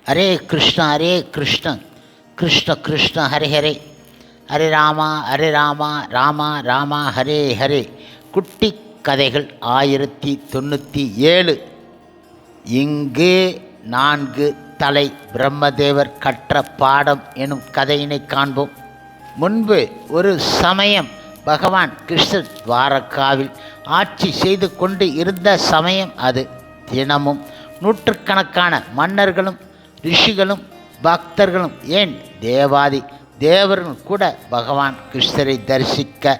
ஹரே கிருஷ்ண கிருஷ்ண கிருஷ்ண ஹரே ஹரே ஹரே ராமா ராமா ராமா ஹரே ஹரே. குட்டி கதைகள் 1097. இங்கு 4 தலை பிரம்மதேவர் கற்ற பாடம் எனும் கதையினை காண்போம். முன்பு ஒரு சமயம் பகவான் கிருஷ்ணர் துவாரகாவில் ஆட்சி செய்து கொண்டு இருந்த சமயம் அது. தினமும் நூற்றுக்கணக்கான மன்னர்களும் ரிஷிகளும் பக்தர்களும் ஏன் தேவாதி தேவர்களும் கூட பகவான் கிருஷ்ணரை தரிசிக்க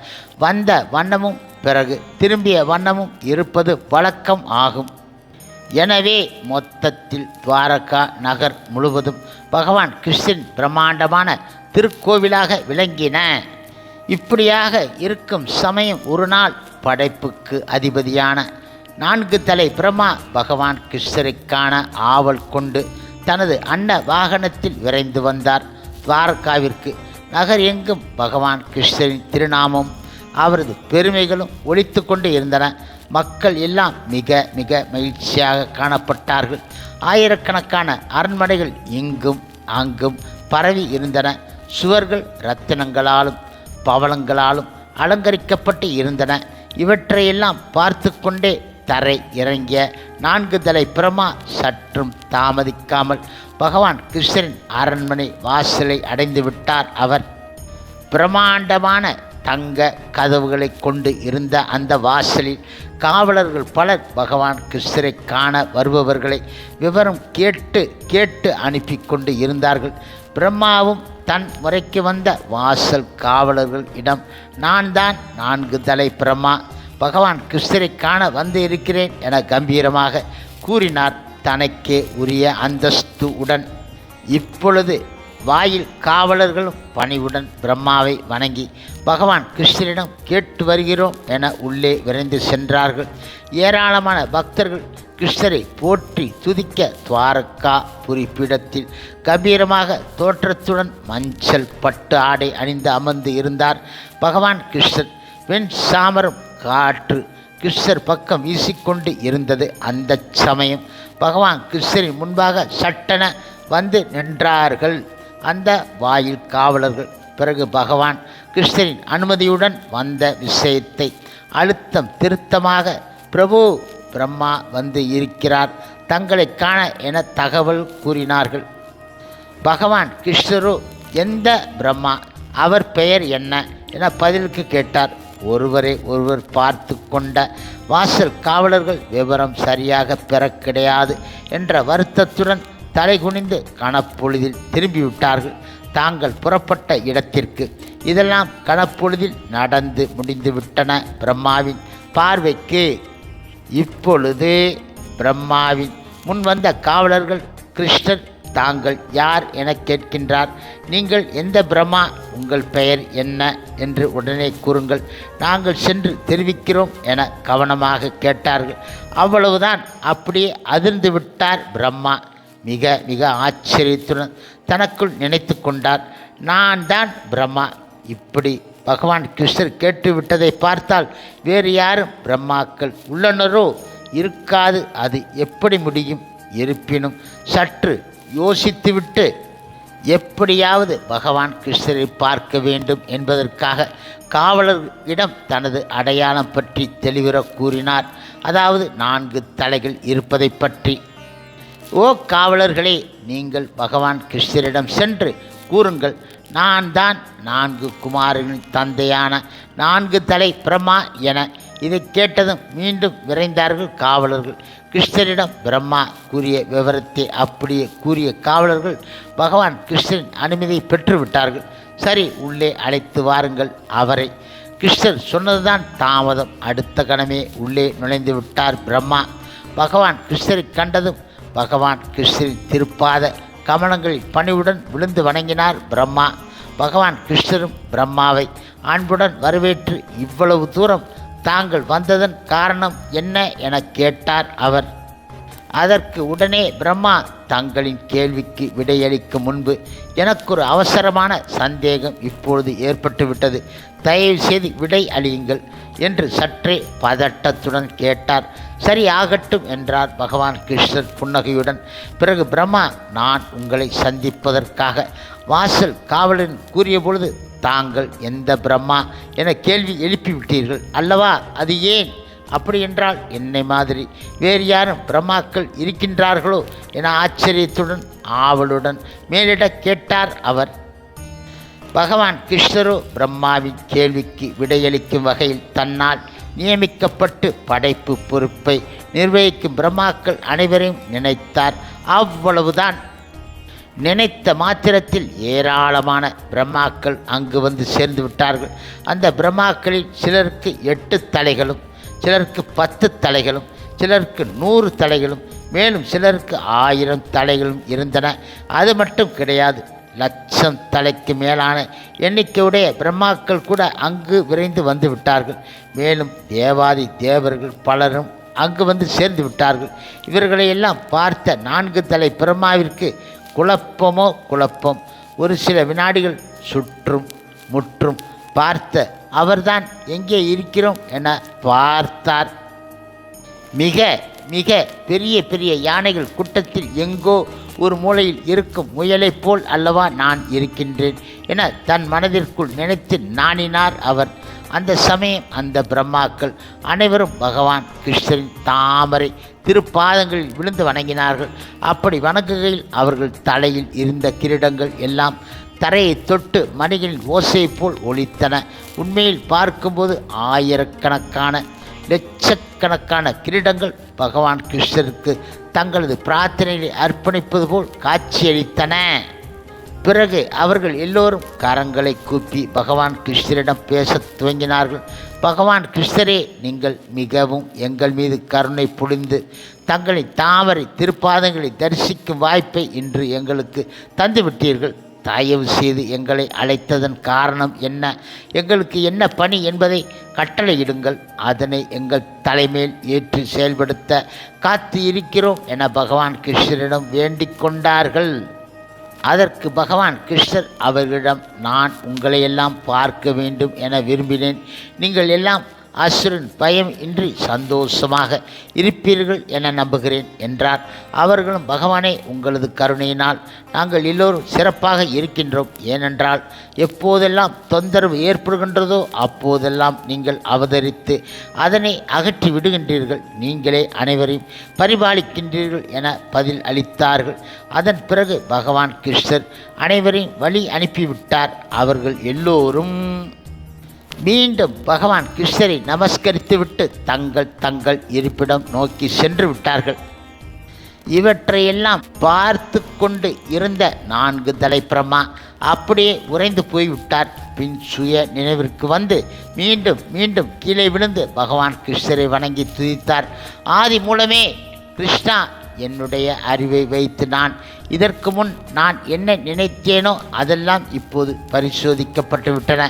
வந்த வண்ணமும் பிறகு திரும்பிய வண்ணமும் இருப்பது வழக்கம் ஆகும். எனவே மொத்தத்தில் துவாரகா நகர் முழுவதும் பகவான் கிருஷ்ணன் பிரம்மாண்டமான திருக்கோவிலாக விளங்கின. இப்படியாக இருக்கும் சமயம் ஒரு நாள் படைப்புக்கு அதிபதியான 4 தலை பிரம்மா பகவான் கிருஷ்ணரை காண ஆவல் கொண்டு தனது அன்ன வாகனத்தில் விரைந்து வந்தார் துவாரகாவிற்கு. நகர் எங்கும் பகவான் கிருஷ்ணரின் திருநாமம் அவரது பெருமைகளும் ஒலித்து கொண்டு இருந்தன. மக்கள் எல்லாம் மிக மிக மகிழ்ச்சியாக காணப்பட்டார்கள். ஆயிரக்கணக்கான அரண்மனைகள் இங்கும் அங்கும் பரவி இருந்தன. சுவர்கள் இரத்தினங்களாலும் பவளங்களாலும் அலங்கரிக்கப்பட்டு இருந்தன. இவற்றையெல்லாம் பார்த்து கொண்டே தரை இறங்கிய 4 தலை பிரம்மா சற்றும் தாமதிக்காமல் பகவான் கிருஷ்ணரின் அரண்மனை வாசலை அடைந்து விட்டார். அவர் பிரம்மாண்டமான தங்க கதவுகளை கொண்டு இருந்த அந்த வாசலில் காவலர்கள் பலர் பகவான் கிருஷ்ணரை காண வருபவர்களை விவரம் கேட்டு அனுப்பி கொண்டு இருந்தார்கள். பிரம்மாவும் தன் முறைக்கு வந்த வாசல் காவலர்கள் இடம், நான் தான் 4 தலை பிரம்மா, பகவான் கிருஷ்ணரை காண வந்து இருக்கிறேன் என கம்பீரமாக கூறினார் தனக்கே உரிய அந்தஸ்து உடன். இப்பொழுது வாயில் காவலர்களும் பணிவுடன் பிரம்மாவை வணங்கி பகவான் கிருஷ்ணரிடம் கேட்டு வருகிறோம் என உள்ளே விரைந்து சென்றார்கள். ஏராளமான பக்தர்கள் கிருஷ்ணரை போற்றி துதிக்க துவாரகா புரிப்பிடத்தில் கம்பீரமாக தோற்றத்துடன் மஞ்சள் பட்டு ஆடை அணிந்து அமர்ந்து இருந்தார் பகவான் கிருஷ்ணர். வெண் சாமரம் காற்று கிருஷ்ணர் பக்கம் வீசிக்கொண்டு இருந்தது. அந்த சமயம் பகவான் கிருஷ்ணரின் முன்பாக சட்டென வந்து நின்றார்கள் அந்த வாயில் காவலர்கள். பிறகு பகவான் கிருஷ்ணரின் அனுமதியுடன் வந்த விஷயத்தை அழுத்தம் திருத்தமாக, பிரபு பிரம்மா வந்து இருக்கிறார், தங்களை காண என தகவல் கூறினார்கள். பகவான் கிருஷ்ணரோ எந்த பிரம்மா, அவர் பெயர் என்ன என பதிலுக்கு கேட்டார். ஒருவரை ஒருவர் பார்த்து கொண்ட வாசல் காவலர்கள் விவரம் சரியாக பெற கிடையாது என்ற வருத்தத்துடன் தலைகுனிந்து கணப்பொழுதில் திரும்பிவிட்டார்கள் தாங்கள் புறப்பட்ட இடத்திற்கு. இதெல்லாம் கணப்பொழுதில் நடந்து முடிந்துவிட்டன பிரம்மாவின் பார்வைக்கு. இப்பொழுது பிரம்மாவின் முன் வந்த காவலர்கள் கிருஷ்ணர் தாங்கள் யார் என கேட்கின்றார். நீங்கள் எந்த பிரம்மா, உங்கள் பெயர் என்ன என்று உடனே கூறுங்கள், நாங்கள் சென்று தெரிவிக்கிறோம் என கவனமாக கேட்டார்கள். அவ்வளவுதான். அப்படியே அதிர்ந்து விட்டார் பிரம்மா. மிக மிக ஆச்சரியத்துடன் தனக்குள் நினைத்து கொண்டார், நான் தான் பிரம்மா. இப்படி பகவான் கிருஷ்ணர் கேட்டுவிட்டதை பார்த்தால் வேறு யாரும் பிரம்மாக்கள் உள்ளனரோ இருக்காது. அது எப்படி முடியும்? இருப்பினும் சற்று யோசித்துவிட்டு எப்படியாவது பகவான் கிருஷ்ணரை பார்க்க வேண்டும் என்பதற்காக காவலர்களிடம் தனது அடையாளம் பற்றி தெளிவுற கூறினார். அதாவது 4 தலைகள் இருப்பதை பற்றி. ஓ காவலர்களே, நீங்கள் பகவான் கிருஷ்ணரிடம் சென்று கூறுங்கள், நான் தான் 4 குமாரர்களின் தந்தையான 4 தலை பிரம்மா என. இதை கேட்டதும் மீண்டும் விரைந்தார்கள் காவலர்கள். கிருஷ்ணரிடம் பிரம்மா கூறிய விவரத்தை அப்படியே கூறிய காவலர்கள் பகவான் கிருஷ்ணரின் அனுமதியை பெற்றுவிட்டார்கள். சரி, உள்ளே அழைத்து வாருங்கள் அவரை. கிருஷ்ணர் சொன்னதுதான் தாமதம். அடுத்த கணமே உள்ளே நுழைந்து விட்டார் பிரம்மா. பகவான் கிருஷ்ணரை கண்டதும் பகவான் கிருஷ்ணரின் திருப்பாத கமலங்களில் பணிவுடன் விழுந்து வணங்கினார் பிரம்மா. பகவான் கிருஷ்ணரும் பிரம்மாவை அன்புடன் வரவேற்று, இவ்வளவு தூரம் தாங்கள் வந்ததன் காரணம் என்ன என கேட்டார் அவர். அதற்கு உடனே பிரம்மா தங்களின் கேள்விக்கு விடையளிக்கும் முன்பு எனக்கு ஒரு அவசரமான சந்தேகம் இப்பொழுது ஏற்பட்டுவிட்டது, தயவு செய்து விடை அளியுங்கள் என்று சற்றே பதட்டத்துடன் கேட்டார். சரி, ஆகட்டும் என்றார் பகவான் கிருஷ்ணர் புன்னகையுடன். பிறகு பிரம்மா, நான் உங்களை சந்திப்பதற்காக வாசல் காவலன் கூறிய பொழுது தாங்கள் எந்த பிரம்மா என கேள்வி எழுப்பிவிட்டீர்கள் அல்லவா? அது ஏன்? அப்படி என்றால் என்னை மாதிரி வேறு யாரும் பிரம்மாக்கள் இருக்கின்றார்களோ என ஆச்சரியத்துடன் ஆவலுடன் மேலிட கேட்டார் அவர். பகவான் கிருஷ்ணரோ பிரம்மாவின் கேள்விக்கு விடையளிக்கும் வகையில் தன்னால் நியமிக்கப்பட்டு படைப்பு பொறுப்பை நிர்வகிக்கும் பிரம்மாக்கள் அனைவரையும் நினைத்தார். அவ்வளவுதான். நினைத்த மாத்திரத்தில் ஏராளமான பிரம்மாக்கள் அங்கு வந்து சேர்ந்து விட்டார்கள். அந்த பிரம்மாக்களில் சிலருக்கு 8 தலைகளும், சிலருக்கு 10 தலைகளும், சிலருக்கு 100 தலைகளும், மேலும் சிலருக்கு 1000 தலைகளும் இருந்தன. அது மட்டும் கிடையாது, 1,00,000 தலைக்கு மேலான எண்ணிக்கையுடைய பிரம்மாக்கள் கூட அங்கு விரைந்து வந்து விட்டார்கள். மேலும் தேவாதி தேவர்கள் பலரும் அங்கு வந்து சேர்ந்து விட்டார்கள். இவர்களையெல்லாம் பார்த்த 4 தலை பிரம்மாவிற்கு குழப்பமோ குழப்பம். ஒரு சில வினாடிகள் சுற்றும் முற்றும் பார்த்த அவர்தான் எங்கே இருக்கிறோம் என பார்த்தார். மிக மிக பெரிய பெரிய யானைகள் கூட்டத்தில் எங்கோ ஒரு மூலையில் இருக்கும் முயலைப் போல் அல்லவா நான் இருக்கின்றேன் என தன் மனதிற்குள் நினைத்து நாணினார் அவர். அந்த சமயம் அந்த பிரம்மாக்கள் அனைவரும் பகவான் கிருஷ்ணரின் தாமரை திருப்பாதங்களில் விழுந்து வணங்கினார்கள். அப்படி வணங்குகையில் அவர்கள் தலையில் இருந்த கிரீடங்கள் எல்லாம் தரையை தொட்டு மணிகளின் ஓசை போல் ஒலித்தன. உண்மையில் பார்க்கும்போது ஆயிரக்கணக்கான லட்சக்கணக்கான கிரீடங்கள் பகவான் கிருஷ்ணருக்கு தங்களது பிரார்த்தனைகளை அர்ப்பணிப்பது போல் காட்சியளித்தன. பிறகு அவர்கள் எல்லோரும் கரங்களை கூப்பி பகவான் கிருஷ்ணரிடம் பேசத் துவங்கினார்கள். பகவான் கிருஷ்ணரே, நீங்கள் மிகவும் எங்கள் மீது கருணை பொழிந்து தங்களின் தாமரை திருப்பாதங்களை தரிசிக்கும் வாய்ப்பை இன்று எங்களுக்கு தந்துவிட்டீர்கள். தயவு செய்து எங்களை அழைத்ததன் காரணம் என்ன, எங்களுக்கு என்ன பணி என்பதை கட்டளையிடுங்கள். அதனை எங்கள் தலைமேல் ஏற்றி செயல்படுத்த காத்து இருக்கிறோம் என பகவான் கிருஷ்ணரிடம் வேண்டிக் கொண்டார்கள். அதற்கு பகவான் கிருஷ்ணர் அவர்களிடம், நான் உங்களையெல்லாம் பார்க்க வேண்டும் என விரும்பினேன். நீங்கள் எல்லாம் அசுரன் பயம் இன்றி சந்தோஷமாக இருப்பீர்கள் என நம்புகிறேன் என்றார். அவர்களும், பகவானே, உங்களது கருணையினால் நாங்கள் எல்லோரும் சிறப்பாக இருக்கின்றோம். ஏனென்றால் எப்போதெல்லாம் தொந்தரவு ஏற்படுகின்றதோ அப்போதெல்லாம் நீங்கள் அவதரித்து அதனை அகற்றி விடுகின்றீர்கள். நீங்களே அனைவரையும் பரிபாலிக்கின்றீர்கள் என பதில் அளித்தார்கள். அதன் பிறகு பகவான் கிருஷ்ணர் அனைவரையும் வழி அனுப்பிவிட்டார். அவர்கள் எல்லோரும் மீண்டும் பகவான் கிருஷ்ணரை நமஸ்கரித்துவிட்டு தங்கள் இருப்பிடம் நோக்கி சென்று விட்டார்கள். இவற்றையெல்லாம் பார்த்து கொண்டு இருந்த 4 தலை பிரம்மா அப்படியே உறைந்து போய்விட்டார். பின் சுய நினைவிற்கு வந்து மீண்டும் மீண்டும் கீழே விழுந்து பகவான் கிருஷ்ணரை வணங்கி துதித்தார். ஆதி மூலமே கிருஷ்ணா, என்னுடைய அறிவை வைத்து நான் இதற்கு முன் நான் என்ன நினைத்தேனோ அதெல்லாம் இப்போது பரிசோதிக்கப்பட்டு விட்டன.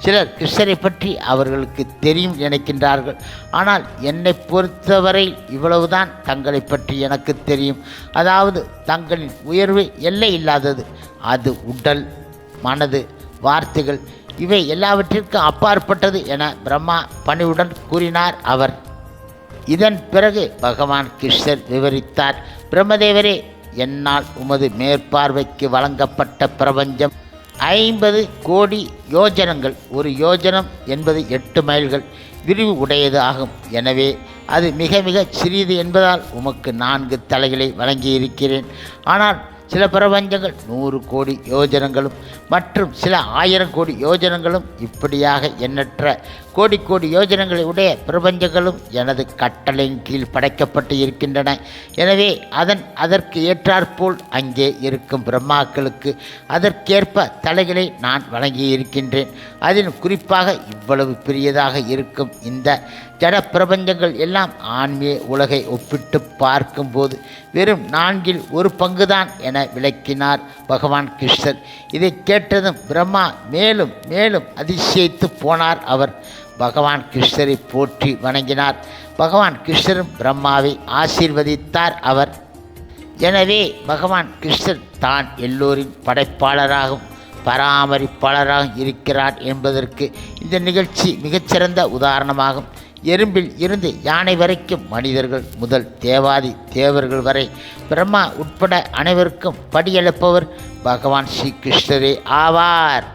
சிலர் கிருஷ்ணரை பற்றி அவர்களுக்கு தெரியும் நினைக்கின்றார்கள். ஆனால் என்னை பொறுத்தவரை இவ்வளவுதான் தங்களை பற்றி எனக்கு தெரியும். அதாவது தங்களின் உயர்வு எல்லை இல்லாதது. அது உடல், மனது, வார்த்தைகள் இவை எல்லாவற்றிற்கும் அப்பாற்பட்டது என பிரம்மா பணிவுடன் கூறினார் அவர். இதன் பிறகு பகவான் கிருஷ்ணர் விவரித்தார். பிரம்மதேவரே, என்னால் உமது மேற்பார்வைக்கு வழங்கப்பட்ட பிரபஞ்சம் 50 கோடி யோஜனங்கள். ஒரு யோஜனம் என்பது 8 மைல்கள் விரிவு உடையது ஆகும். எனவே அது மிக மிக சிறியது என்பதால் உமக்கு 4 தலைகளை வழங்கியிருக்கிறேன். ஆனால் சில பிரபஞ்சங்கள் 100 கோடி யோஜனங்களும் மற்றும் சில 1000 கோடி யோஜனங்களும், இப்படியாக எண்ணற்ற கோடி கோடி யோஜனங்களை உடைய பிரபஞ்சங்களும் எனது கட்டளையின் கீழ் படைக்கப்பட்டு இருக்கின்றன. எனவே அதற்கு ஏற்றாற்போல் அங்கே இருக்கும் பிரம்மாக்களுக்கு அதற்கேற்ப தலைகளை நான் வழங்கியிருக்கின்றேன். அதிலும் குறிப்பாக இவ்வளவு பெரியதாக இருக்கும் இந்த ஜட பிரபஞ்சங்கள் எல்லாம் ஆன்மீக உலகை ஒப்பிட்டு பார்க்கும்போது வெறும் 4 1 பங்குதான் என விளக்கினார் பகவான் கிருஷ்ணர். இதை கேட்டதும் பிரம்மா மேலும் மேலும் அதிசயித்து போனார் அவர். பகவான் கிருஷ்ணரை போற்றி வணங்கினார். பகவான் கிருஷ்ணரும் பிரம்மாவை ஆசீர்வதித்தார். அவர் எனவே பகவான் கிருஷ்ணர் தான் எல்லோரின் படைப்பாளராகவும் பராமரிப்பாளராகவும் இருக்கிறார் என்பதற்கு இந்த நிகழ்ச்சி மிகச்சிறந்த உதாரணமாகும். எறும்பில் இருந்து யானை வரைக்கும், மனிதர்கள் முதல் தேவாதி தேவர்கள் வரை, பிரம்மா உட்பட அனைவருக்கும் படியெழுப்பவர் பகவான் ஸ்ரீ கிருஷ்ணரே ஆவார்.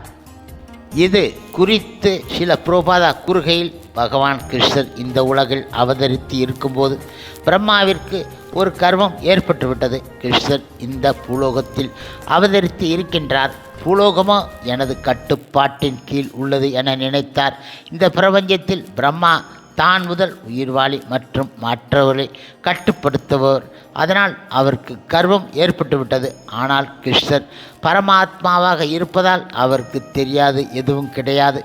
இது குறித்து சில பிரபாதா கூறுகையில், பகவான் கிருஷ்ணர் இந்த உலகில் அவதரித்து இருக்கும்போது பிரம்மாவிற்கு ஒரு கர்வம் ஏற்பட்டுவிட்டது. கிருஷ்ணர் இந்த பூலோகத்தில் அவதரித்து இருக்கின்றார், பூலோகமோ எனது கட்டுப்பாட்டின் கீழ் உள்ளது என நினைத்தார். இந்த பிரபஞ்சத்தில் பிரம்மா தான் முதல் உயிர்வாளி மற்றும் மற்றவர்களை கட்டுப்படுத்துபவர். அதனால் அவருக்கு கர்வம் ஏற்பட்டுவிட்டது. ஆனால் கிருஷ்ணர் பரமாத்மாவாக இருப்பதால் அவருக்கு தெரியாது எதுவும் கிடையாது.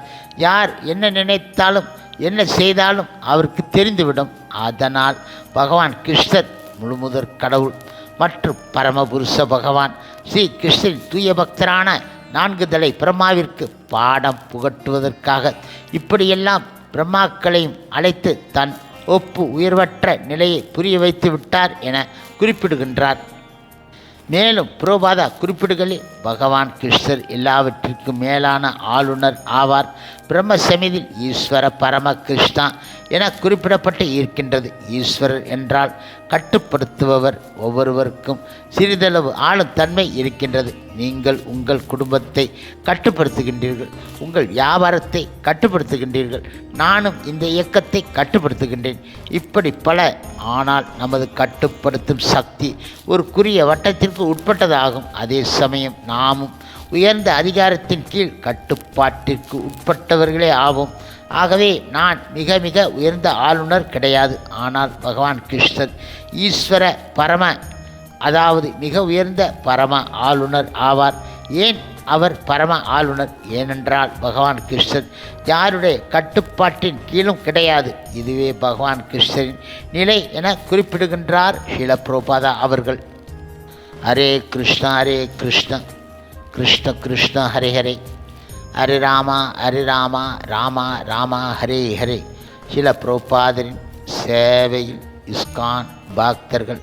யார் என்ன நினைத்தாலும் என்ன செய்தாலும் அவருக்கு தெரிந்துவிடும். அதனால் பகவான் கிருஷ்ணர் முழுமுதற் கடவுள் மற்றும் பரமபுருஷ பகவான் ஸ்ரீ கிருஷ்ணரின் தூய பக்தரான 4 தலை பிரம்மாவிற்கு பாடம் புகட்டுவதற்காக இப்படியெல்லாம் பிரம்மாக்களையும் அழைத்து தன் உயர்வற்ற நிலையை புரிய வைத்து விட்டார் என குறிப்பிடுகின்றார். மேலும் புரோபாதா குறிப்பிடுகளில் பகவான் கிருஷ்ணர் எல்லாவற்றிற்கும் மேலான ஆளுநர் ஆவார். பிரம்ம சமிதில் ஈஸ்வர பரம கிருஷ்ணா என குறிப்பிடப்பட்டு இருக்கின்றது. ஈஸ்வரர் என்றால் கட்டுப்படுத்துபவர். ஒவ்வொருவருக்கும் சிறிதளவு ஆளும் தன்மை இருக்கின்றது. நீங்கள் உங்கள் குடும்பத்தை கட்டுப்படுத்துகின்றீர்கள், உங்கள் வியாபாரத்தை கட்டுப்படுத்துகின்றீர்கள். நானும் இந்த இயக்கத்தை கட்டுப்படுத்துகின்றேன். இப்படி பல. ஆனால் நமது கட்டுப்படுத்தும் சக்தி ஒரு குறிய வட்டத்திற்கு உட்பட்டதாகும். அதே சமயம் நாமும் உயர்ந்த அதிகாரத்தின் கீழ் கட்டுப்பாட்டிற்கு உட்பட்டவர்களே ஆவோம். ஆகவே நான் மிக மிக உயர்ந்த ஆளுநர் கிடையாது. ஆனால் பகவான் கிருஷ்ணர் ஈஸ்வர பரம, அதாவது மிக உயர்ந்த பரம ஆளுநர் ஆவார். ஏன் அவர் பரம ஆளுநர்? ஏனென்றால் பகவான் கிருஷ்ணர் யாருடைய கட்டுப்பாட்டின் கீழும் கிடையாது. இதுவே பகவான் கிருஷ்ணரின் நிலை என குறிப்பிடுகின்றார் ஸ்ரீல பிரபாதா அவர்கள். ஹரே கிருஷ்ணா ஹரே கிருஷ்ணா கிருஷ்ண கிருஷ்ண ஹரே ஹரே, ஹரே ராமா ராமா ராமா ஹரே ஹரே. ஸ்ரீல பிரபாதரின் சேவையில் இஸ்கான் பக்தர்கள்